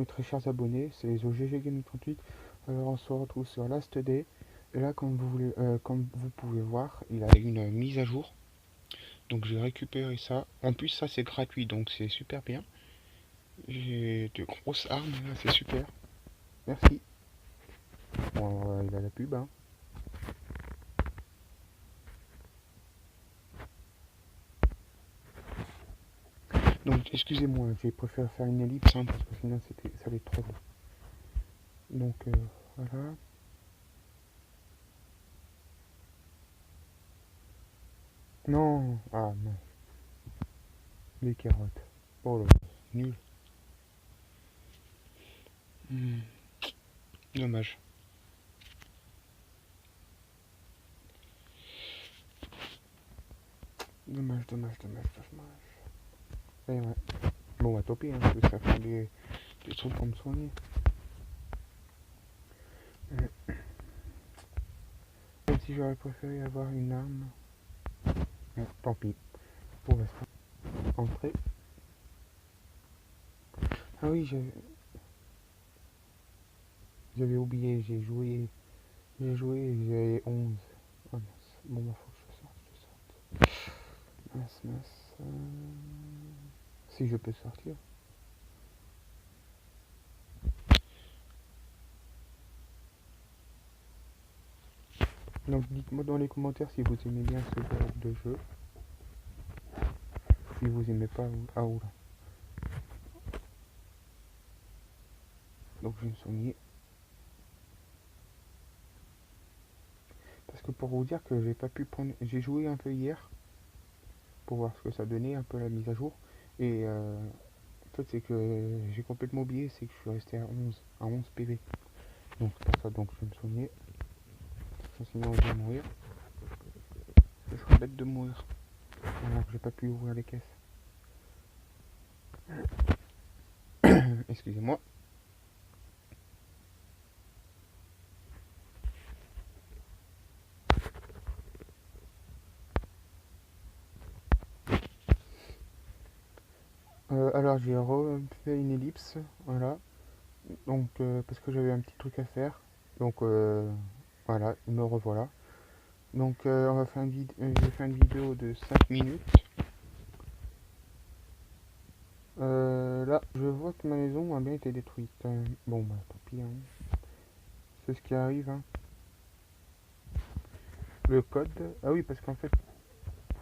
mes très chers abonnés, c'est les OGG Gaming 38. Alors on se retrouve sur Last Day. Et là, comme vous pouvez voir, il a une mise à jour. Donc j'ai récupéré ça. En plus, ça c'est gratuit, donc c'est super bien. J'ai de grosses armes, là, c'est super. Merci. Bon, il a la pub, hein. Donc excusez-moi, j'ai préféré faire une ellipse, hein, parce que sinon ça allait être trop long. Donc voilà. Non, ah non, les carottes. Oh là, nul. Hmm, dommage. Dommage, dommage, dommage, dommage. Et ouais. Bon, bah tant pis, hein, je vais faire des trucs pour me soigner. Même si j'aurais préféré avoir une arme. Bon, tant pis. Pour l'instant. Entrer. Ah oui, j'avais oublié, j'ai joué et j'ai 11. Ah mince. Bon, bah faut que je sorte. Mince, mince. Si je peux sortir. Donc dites-moi dans les commentaires si vous aimez bien ce genre de jeu. Si vous aimez pas, ah oula. Donc je vais me soigner. Parce que pour vous dire que j'ai pas pu prendre. J'ai joué un peu hier. Pour voir ce que ça donnait, un peu la mise à jour. Et en fait c'est que j'ai complètement oublié, c'est que je suis resté à 11 PV. Donc c'est pour ça, donc je vais me soigner. Sinon je vais mourir. Ce serait bête de mourir. Alors que j'ai pas pu ouvrir les caisses. Excusez-moi. Alors j'ai refait une ellipse, voilà. Donc parce que j'avais un petit truc à faire. Donc voilà, me revoilà. Donc on va faire j'ai fait une vidéo de 5 minutes. Là, je vois que ma maison a bien été détruite. Bon bah tant pis, hein. C'est ce qui arrive, hein. Le code. Ah oui, parce qu'en fait,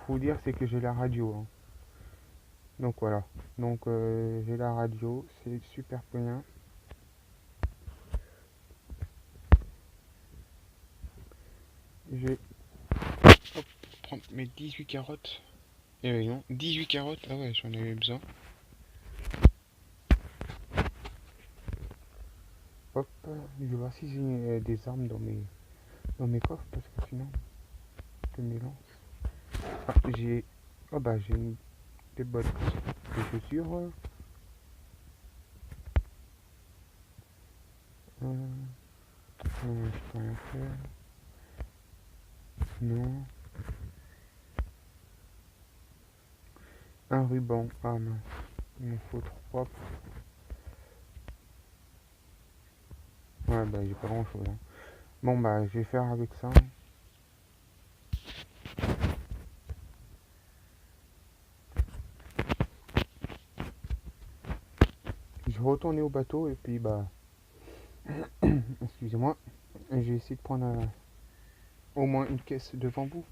faut dire c'est que j'ai la radio, hein. Donc voilà. Donc j'ai la radio, c'est super bien. Je vais prendre mes 18 carottes. Eh oui, non, 18 carottes. Ah ouais, j'en avais besoin. Hop, je vais voir si j'ai des armes dans mes coffres parce que sinon, je me lance. Ah, j'ai. Oh bah j'ai des bottes, des chaussures. Je peux rien faire. Non. Un ruban. Ah mince. Il me faut 3. Ouais, bah j'ai pas grand chose, hein. Bon, bah je vais faire avec ça. Je vais retourner au bateau et puis, bah. Excusez-moi. Je vais essayer de prendre au moins une caisse de bambou.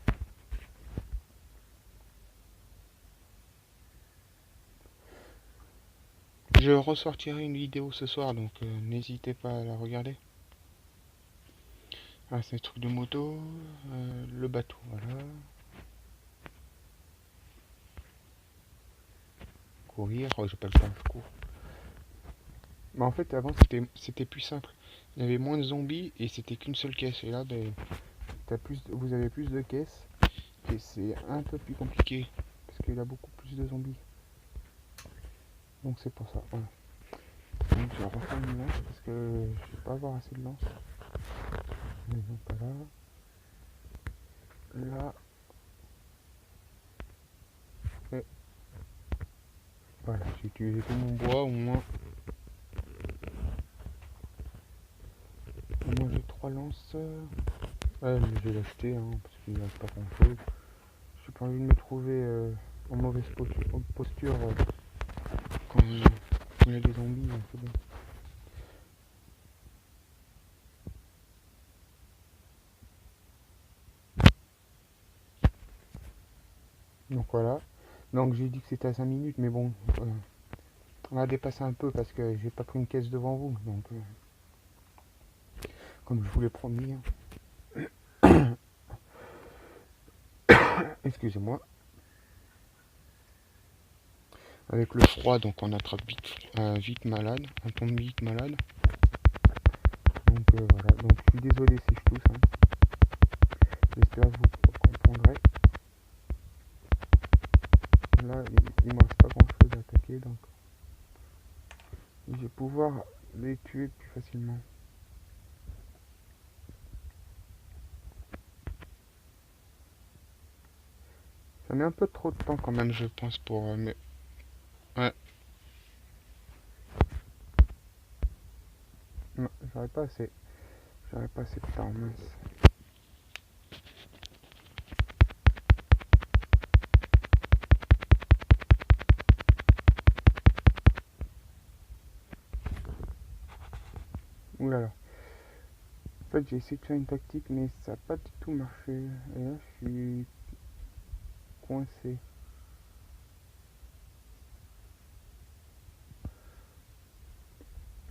Je ressortirai une vidéo ce soir, donc n'hésitez pas à la regarder. Ah, c'est un truc de moto. Le bateau, voilà. Courir, oh, j'ai pas le temps, je cours. Mais en fait, avant, c'était plus simple. Il y avait moins de zombies et c'était qu'une seule caisse. Et là, ben, vous avez plus de caisses et c'est un peu plus compliqué parce qu'il y a beaucoup plus de zombies. Donc c'est pour ça, voilà. Donc je vais refaire une lance parce que je vais pas avoir assez de lance. Mais non, pas là. Là. Et voilà, j'ai utilisé tout mon bois au moins. pense. Ouais, mais je vais l'acheter, hein, parce qu'il reste pas grand chose. J'ai pas envie de me trouver en mauvaise posture quand il y a des zombies, hein, c'est bon. Donc voilà. Donc j'ai dit que c'était à 5 minutes, mais bon, on a dépassé un peu parce que j'ai pas pris une caisse devant vous. Donc, comme je vous l'ai promis, hein. Excusez-moi. Avec le froid, donc on attrape vite malade, on tombe vite malade. Donc voilà, donc je suis désolé si je tousse, hein. J'espère que vous comprendrez. Là, il me reste pas grand chose à attaquer, donc je vais pouvoir les tuer plus facilement. Ça met un peu trop de temps quand même, je pense, pour... mais... Ouais. Non, j'aurais pas assez. J'aurais pas assez de temps, mince. Ouh là là. En fait, j'ai essayé de faire une tactique, mais ça n'a pas du tout marché. Et là, je suis coincé.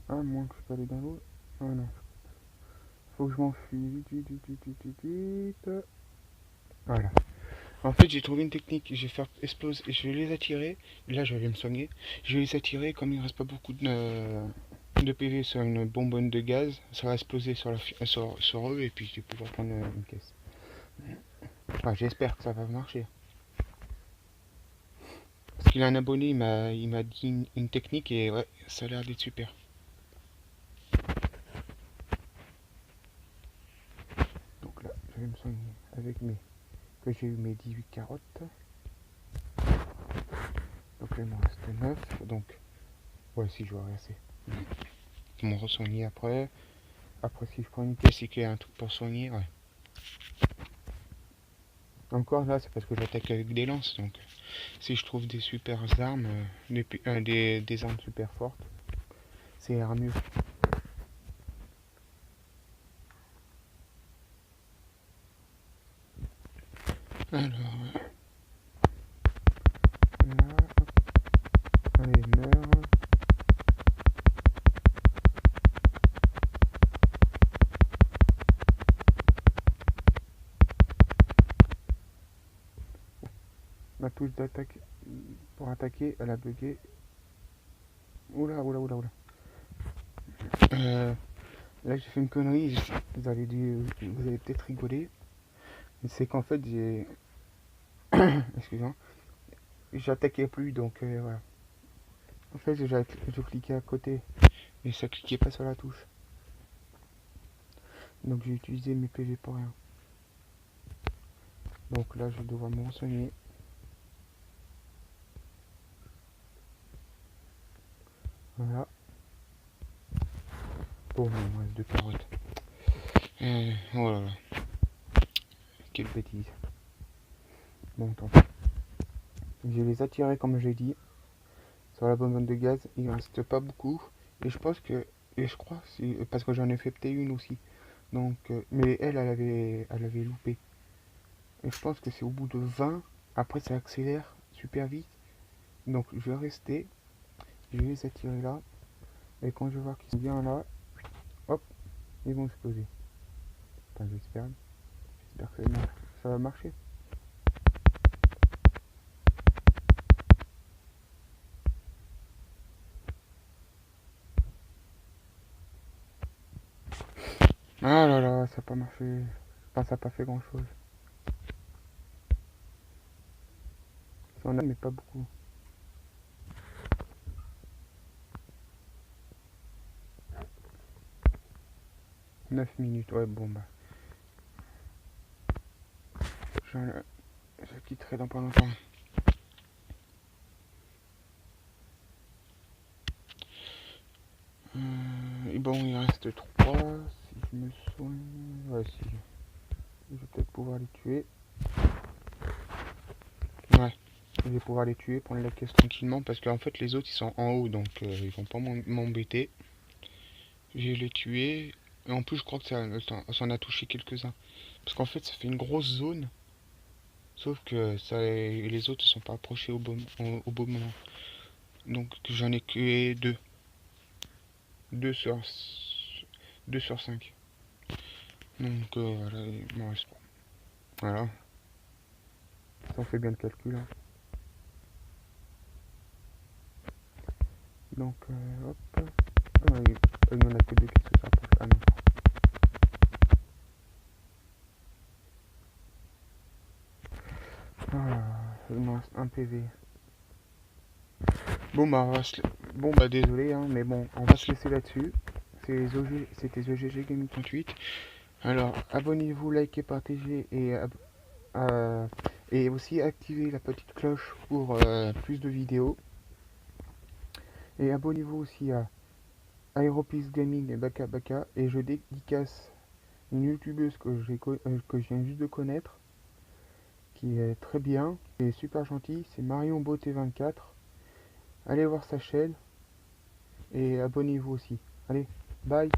Ah, moins que je peux aller dans l'eau. Oh non. Faut que je m'enfuis. Vite. Voilà. En fait, j'ai trouvé une technique. Je vais faire exploser. Je vais les attirer. Là, je vais aller me soigner. Je vais les attirer. Comme il ne reste pas beaucoup de PV sur une bonbonne de gaz, ça va exploser sur eux. Et puis, je vais pouvoir prendre une caisse. Enfin, j'espère que ça va marcher. Parce qu'il a un abonné, il m'a dit une technique et ouais, ça a l'air d'être super. Donc là, je vais me soigner avec que j'ai eu mes 18 carottes. Donc là, il me reste 9. Donc, ouais, si je vais assez. Je me re-soigner après. Après, si je prends une caisse et qu'il y a un truc pour soigner, ouais. Encore là, c'est parce que j'attaque avec des lances. Donc, si je trouve des super armes, des armes super fortes, c'est mieux. Alors, là, allez, meurs. Ma touche d'attaque pour attaquer, elle a bugué. Oula. Là, j'ai fait une connerie. Vous allez peut-être rigoler. C'est qu'en fait, j'ai. Excusez-moi. J'attaquais plus, donc voilà. En fait, je cliquais à côté et ça cliquait pas sur la touche. Donc j'ai utilisé mes PV pour rien. Donc là, je vais devoir me renseigner. Voilà. Bon, il me reste 2 carottes. Oh là là. Quelle bêtise. Bon, tant pis. Je vais les attirer comme j'ai dit. Sur la bonbonne de gaz, il ne reste pas beaucoup. Et je pense que. Et je crois, parce que j'en ai fait peut-être une aussi. Donc, mais elle avait loupé. Et je pense que c'est au bout de 20. Après, ça accélère super vite. Donc, je vais rester. Je vais les attirer là. Et quand je vois qu'ils sont bien là, hop, ils vont exploser. Enfin, j'espère. J'espère que ça va marcher. Ah là là, ça n'a pas marché. Enfin, ça n'a pas fait grand chose. Ça en a, mais pas beaucoup. 9 minutes, ouais, bon bah. Je quitterai dans pas longtemps. Et bon, il reste 3. Si je me soigne. Ouais, si. Je vais peut-être pouvoir les tuer. Ouais. Je vais pouvoir les tuer, prendre la caisse tranquillement. Parce qu'en fait, les autres, ils sont en haut. Donc, ils vont pas m'embêter. Je vais les tuer. Et en plus, je crois que ça en a touché quelques-uns. Parce qu'en fait, ça fait une grosse zone. Sauf que ça, les autres ne sont pas approchés au bon moment. Donc, j'en ai tué 2. 2 sur 5. Donc, voilà, il m'en reste pas. Voilà. Ça, on fait bien le calcul. Hein. Donc, hop. Ah, il n'y en a que 2 qui se rapprochent. Ah non. Ah, il me reste un PV. Bon bah, bon bah désolé, hein, mais bon, on va se laisser là-dessus. C'était OGG Gaming 38. Alors, abonnez-vous, likez, partagez et aussi activez la petite cloche pour plus de vidéos. Et abonnez-vous aussi à Aeropeace Gaming et Baka Baka. Et je dédicace une youtubeuse que je viens juste de connaître, qui est très bien et super gentille, c'est Marion Beauté 24. Allez voir sa chaîne et abonnez-vous aussi. Allez, bye.